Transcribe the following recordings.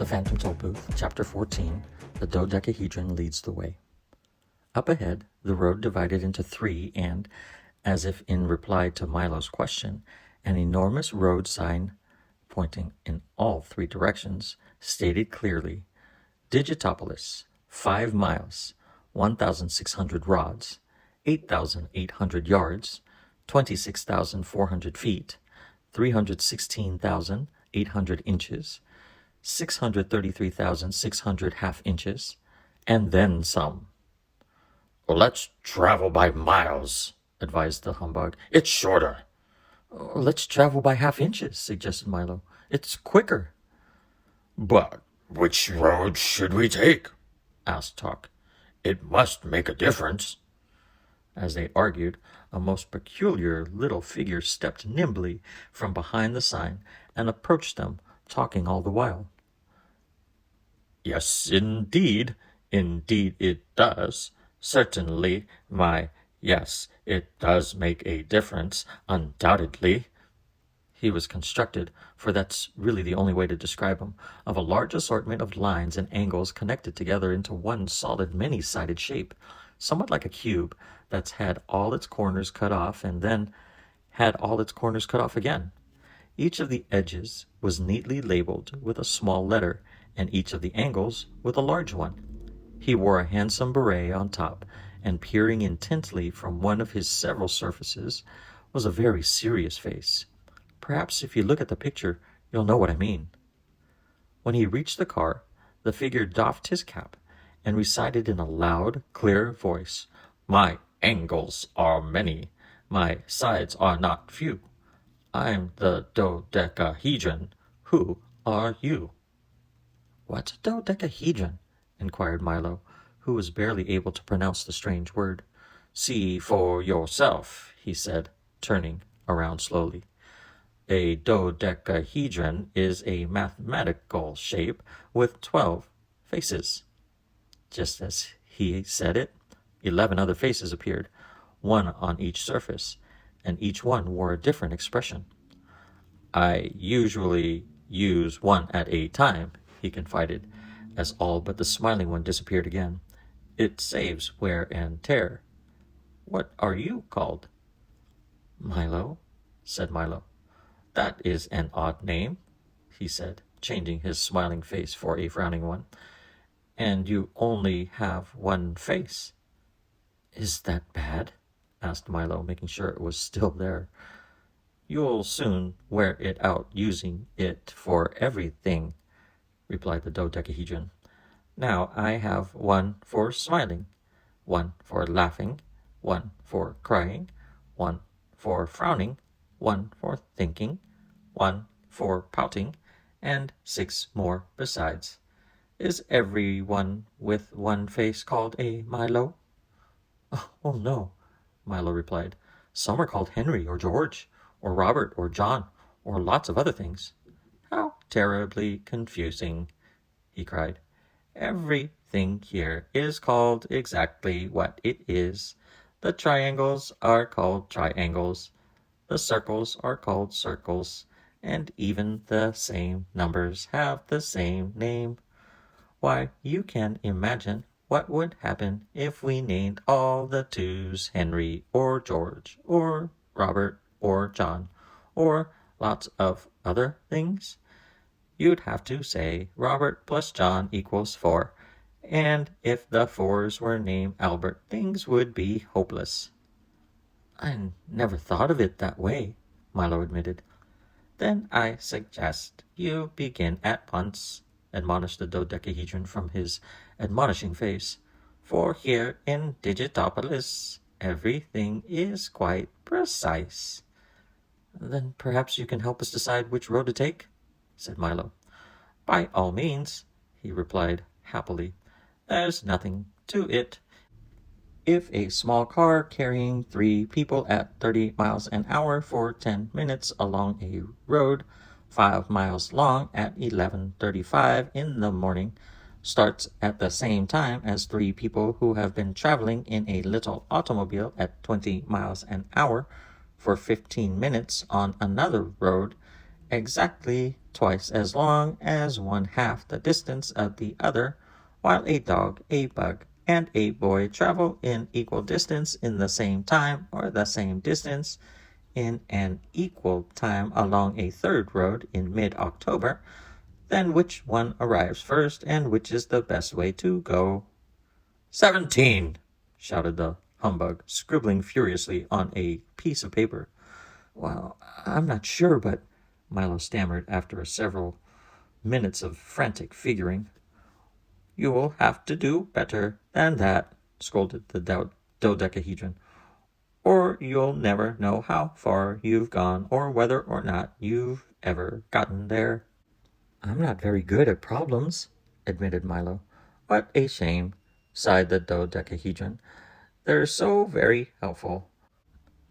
The Phantom Tollbooth, Chapter 14, The Dodecahedron Leads the Way. Up ahead, the road divided into three and, as if in reply to Milo's question, an enormous road sign pointing in all three directions stated clearly, Digitopolis, 5 miles, 1,600 rods, 8,800 yards, 26,400 feet, 316,800 inches, 633,600 half inches, and then some. Well, let's travel by miles, advised the humbug. It's shorter. Let's travel by half inches, suggested Milo. It's quicker. But which road should we take? Asked Talk. It must make a difference. As they argued, a most peculiar little figure stepped nimbly from behind the sign and approached them, talking all the while. Yes, indeed it does. Certainly, yes, it does make a difference, undoubtedly. He was constructed, for that's really the only way to describe him, of a large assortment of lines and angles connected together into one solid many-sided shape, somewhat like a cube that's had all its corners cut off and then had all its corners cut off again. Each of the edges was neatly labeled with a small letter, and each of the angles with a large one. He wore a handsome beret on top, and peering intently from one of his several surfaces was a very serious face. Perhaps if you look at the picture, you'll know what I mean. When he reached the car, the figure doffed his cap and recited in a loud, clear voice, "My angles are many, my sides are not few. I'm the dodecahedron. Who are you?" "What's a dodecahedron?" inquired Milo, who was barely able to pronounce the strange word. "See for yourself," he said, turning around slowly. "A dodecahedron is a mathematical shape with 12 faces." Just as he said it, 11 other faces appeared, one on each surface, and each one wore a different expression. "I usually use one at a time," he confided, as all but the smiling one disappeared again. "It saves wear and tear. What are you called?" "Milo," said Milo. "That is an odd name," he said, changing his smiling face for a frowning one. "And you only have one face." "Is that bad?" asked Milo, making sure it was still there. "You'll soon wear it out using it for everything," replied the dodecahedron. "Now I have one for smiling, one for laughing, one for crying, one for frowning, one for thinking, one for pouting, and 6 more besides. Is everyone with one face called a Milo?" "Oh, no," Milo replied. "Some are called Henry or George or Robert or John or lots of other things." "How terribly confusing," he cried. "Everything here is called exactly what it is. The triangles are called triangles, the circles are called circles, and even the same numbers have the same name. Why, you can imagine what would happen if we named all the 2s Henry or George or Robert or John or lots of other things. You'd have to say Robert plus John equals 4, and if the 4s were named Albert, things would be hopeless." "I never thought of it that way," Milo admitted. "Then I suggest you begin at once," admonished the dodecahedron from his admonishing face. "For here in Digitopolis, everything is quite precise." "Then perhaps you can help us decide which road to take?" said Milo. "By all means," he replied happily. "There's nothing to it. If a small car carrying 3 people at 30 miles an hour for 10 minutes along a road 5 miles long at 11:35 in the morning starts at the same time as 3 people who have been traveling in a little automobile at 20 miles an hour for 15 minutes on another road, exactly twice as long as one half the distance of the other, while a dog, a bug, and a boy travel in equal distance in the same time or the same distance in an equal time along a third road in mid-October, then which one arrives first and which is the best way to go? 17, shouted the humbug, scribbling furiously on a piece of paper. Well, I'm not sure, but Milo stammered after several minutes of frantic figuring. You'll have to do better than that, scolded the dodecahedron, or you'll never know how far you've gone or whether or not you've ever gotten there. I'm not very good at problems, admitted Milo. What a shame, sighed the dodecahedron. They're so very helpful.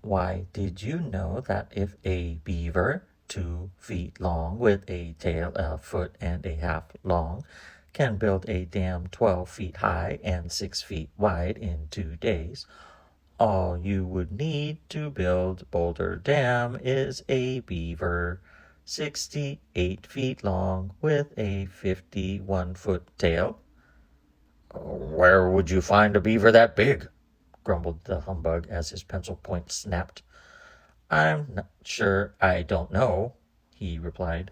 Why, did you know that if a beaver 2 feet long with a tail a foot and a half long can build a dam 12 feet high and 6 feet wide in 2 days, all you would need to build Boulder Dam is a beaver 68 feet long with a 51-foot tail? Where would you find a beaver that big? Grumbled the humbug as his pencil point snapped. I'm not sure, I don't know, he replied.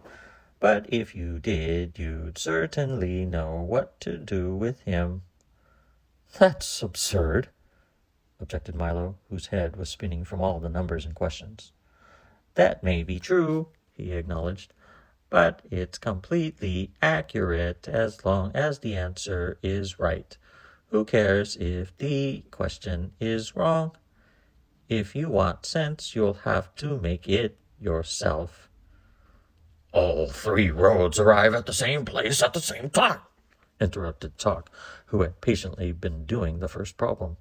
But if you did, you'd certainly know what to do with him. That's absurd, objected Milo, whose head was spinning from all the numbers and questions. That may be true, he acknowledged, but it's completely accurate as long as the answer is right. Who cares if the question is wrong? If you want sense, you'll have to make it yourself. All 3 roads arrive at the same place at the same time, interrupted Talk, who had patiently been doing the first problem.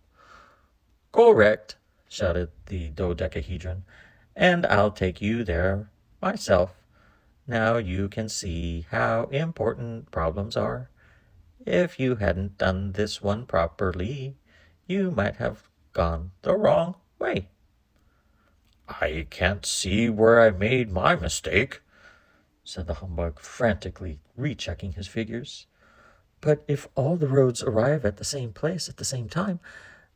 Correct, shouted the dodecahedron, and I'll take you there myself. Now you can see how important problems are. If you hadn't done this one properly, you might have gone the wrong way. I can't see where I made my mistake, said the humbug, frantically rechecking his figures. But if all the roads arrive at the same place at the same time,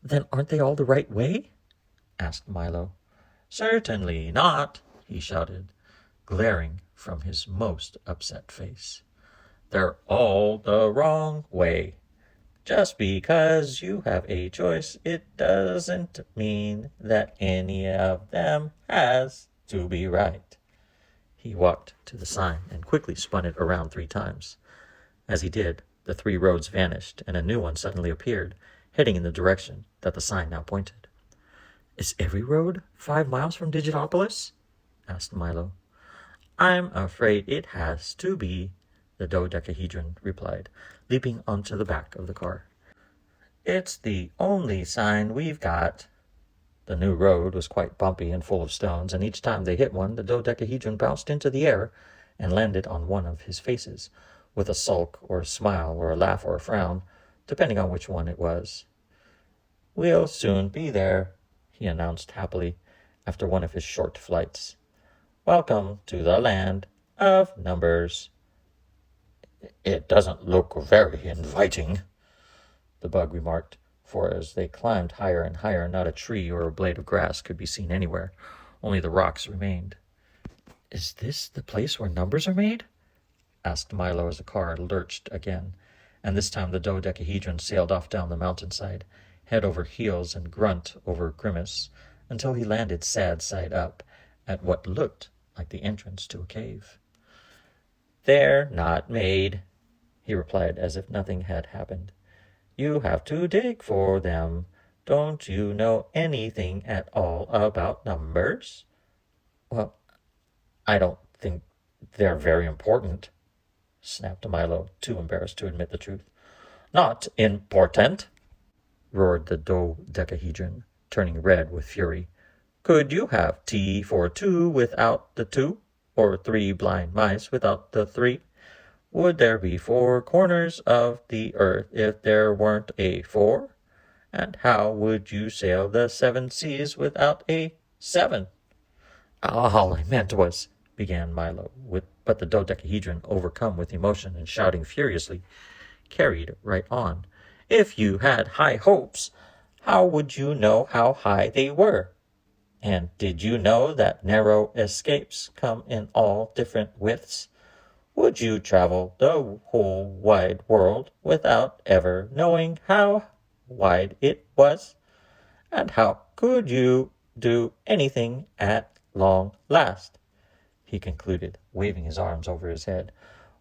then aren't they all the right way? Asked Milo. Certainly not, he shouted, glaring from his most upset face. They're all the wrong way. Just because you have a choice, it doesn't mean that any of them has to be right. He walked to the sign and quickly spun it around 3 times. As he did, the 3 roads vanished and a new one suddenly appeared, heading in the direction that the sign now pointed. Is every road 5 miles from Digitopolis? Asked Milo. I'm afraid it has to be, the dodecahedron replied, leaping onto the back of the car. It's the only sign we've got. The new road was quite bumpy and full of stones, and each time they hit one, the dodecahedron bounced into the air and landed on one of his faces, with a sulk or a smile or a laugh or a frown, depending on which one it was. We'll soon be there, he announced happily after one of his short flights. Welcome to the land of numbers. It doesn't look very inviting, the bug remarked, for as they climbed higher and higher, not a tree or a blade of grass could be seen anywhere. Only the rocks remained. Is this the place where numbers are made? Asked Milo as the car lurched again, and this time the dodecahedron sailed off down the mountainside, head over heels and grunt over grimace, until he landed sad side up at what looked like the entrance to a cave. They're not made, he replied as if nothing had happened. You have to dig for them. Don't you know anything at all about numbers? Well, I don't think they're very important, snapped Milo, too embarrassed to admit the truth. Not important, roared the dodecahedron, turning red with fury. Could you have tea for 2 without the 2, or 3 blind mice without the 3? Would there be 4 corners of the earth if there weren't a 4? And how would you sail the 7 seas without a 7? All I meant was, began Milo, but the dodecahedron, overcome with emotion and shouting furiously, carried right on. If you had high hopes, how would you know how high they were? And did you know that narrow escapes come in all different widths? Would you travel the whole wide world without ever knowing how wide it was? And how could you do anything at long last? He concluded, waving his arms over his head,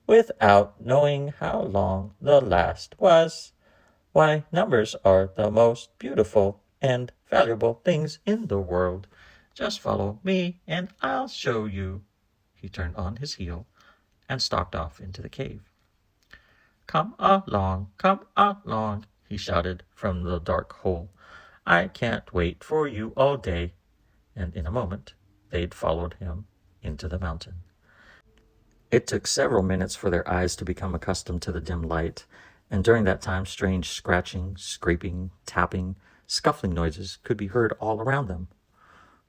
without knowing how long the last was. Why, numbers are the most beautiful and valuable things in the world. Just follow me and I'll show you. He turned on his heel and stalked off into the cave. Come along, he shouted from the dark hole. I can't wait for you all day. And in a moment, they'd followed him into the mountain. It took several minutes for their eyes to become accustomed to the dim light, and during that time strange scratching, scraping, tapping, scuffling noises could be heard all around them.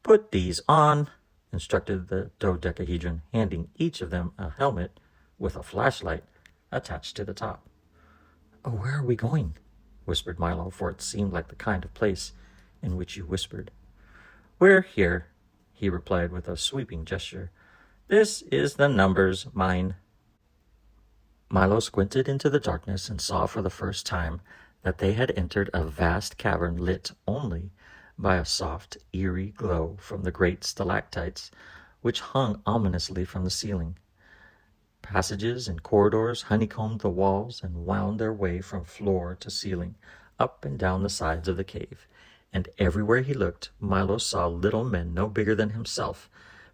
Put these on, instructed the dodecahedron, handing each of them a helmet with a flashlight attached to the top. Oh, where are we going? Whispered Milo, for it seemed like the kind of place in which you whispered. We're here, he replied with a sweeping gesture. This is the numbers mine. Milo squinted into the darkness and saw for the first time that they had entered a vast cavern lit only by a soft, eerie glow from the great stalactites which hung ominously from the ceiling. Passages and corridors honeycombed the walls and wound their way from floor to ceiling, up and down the sides of the cave, and everywhere he looked, Milo saw little men no bigger than himself,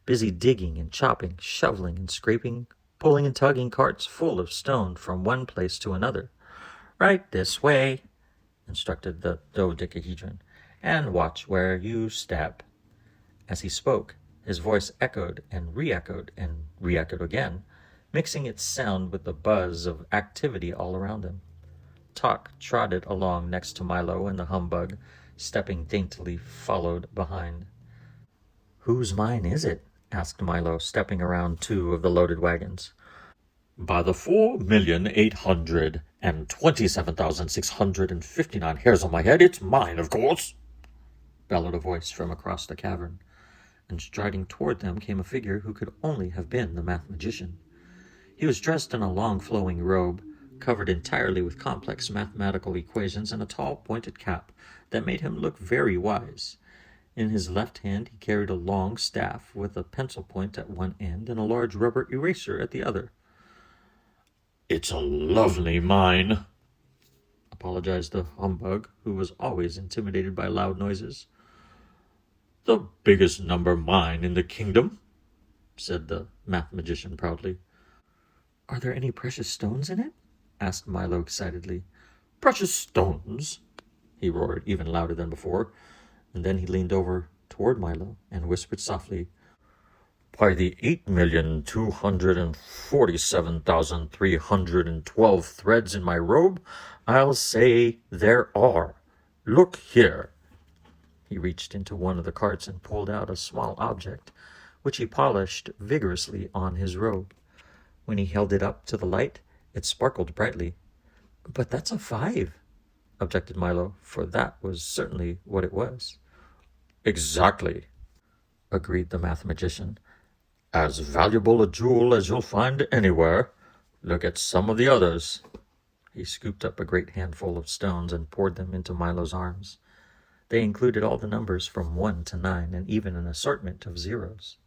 busy digging and chopping, shoveling and scraping, pulling and tugging carts full of stone from one place to another. Right this way, instructed the dodecahedron, and watch where you step. As he spoke, his voice echoed and re-echoed again, mixing its sound with the buzz of activity all around him. Talk trotted along next to Milo, and the humbug, stepping daintily, followed behind. Whose mine is it? Asked Milo, stepping around two of the loaded wagons. By the 4,827,659 hairs on my head, it's mine, of course, bellowed a voice from across the cavern, and striding toward them came a figure who could only have been the math magician. He was dressed in a long flowing robe, covered entirely with complex mathematical equations, and a tall pointed cap that made him look very wise. In his left hand he carried a long staff with a pencil point at one end and a large rubber eraser at the other. It's a lovely mine, apologized the humbug, who was always intimidated by loud noises. The biggest number mine in the kingdom, said the math magician proudly. Are there any precious stones in it? Asked Milo excitedly. Precious stones? He roared, even louder than before, and then he leaned over toward Milo and whispered softly, By the 8,247,312 threads in my robe, I'll say there are. Look here. He reached into one of the carts and pulled out a small object, which he polished vigorously on his robe. When he held it up to the light, it sparkled brightly. But that's a 5, objected Milo, for that was certainly what it was. Exactly, agreed the math magician. As valuable a jewel as you'll find anywhere. Look at some of the others. He scooped up a great handful of stones and poured them into Milo's arms. They included all the numbers from 1 to 9 and even an assortment of zeros.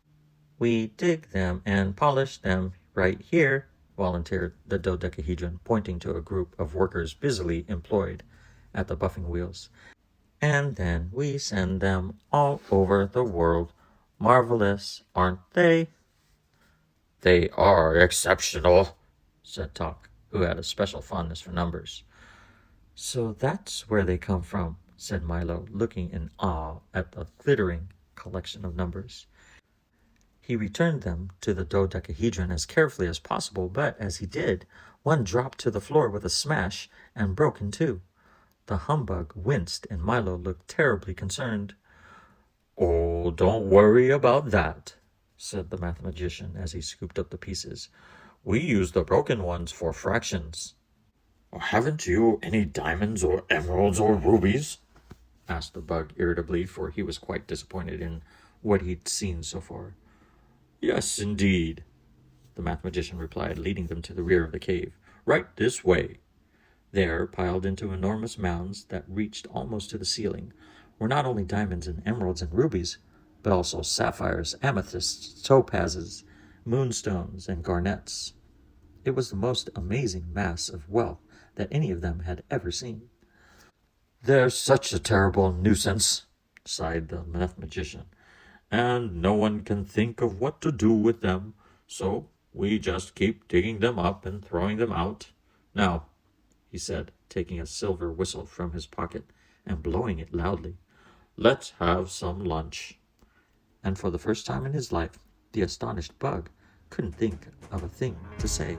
We dig them and polish them right here, volunteered the dodecahedron, pointing to a group of workers busily employed at the buffing wheels. And then we send them all over the world. Marvelous, aren't they? They are exceptional, said Talk, who had a special fondness for numbers. So that's where they come from, said Milo, looking in awe at the glittering collection of numbers. He returned them to the dodecahedron as carefully as possible, but as he did, one dropped to the floor with a smash and broke in two. The humbug winced, and Milo looked terribly concerned. Oh, don't worry about that, said the mathematician as he scooped up the pieces. "We use the broken ones for fractions." "Haven't you any diamonds or emeralds or rubies?" asked the bug irritably, for he was quite disappointed in what he'd seen so far. "Yes, indeed," the mathematician replied, leading them to the rear of the cave. "Right this way." There, piled into enormous mounds that reached almost to the ceiling, were not only diamonds and emeralds and rubies, but also sapphires, amethysts, topazes, moonstones, and garnets. It was the most amazing mass of wealth that any of them had ever seen. "They're such a terrible nuisance," sighed the mathematician, "and no one can think of what to do with them, so we just keep digging them up and throwing them out. Now," he said, taking a silver whistle from his pocket and blowing it loudly, "let's have some lunch." And for the first time in his life, the astonished bug couldn't think of a thing to say.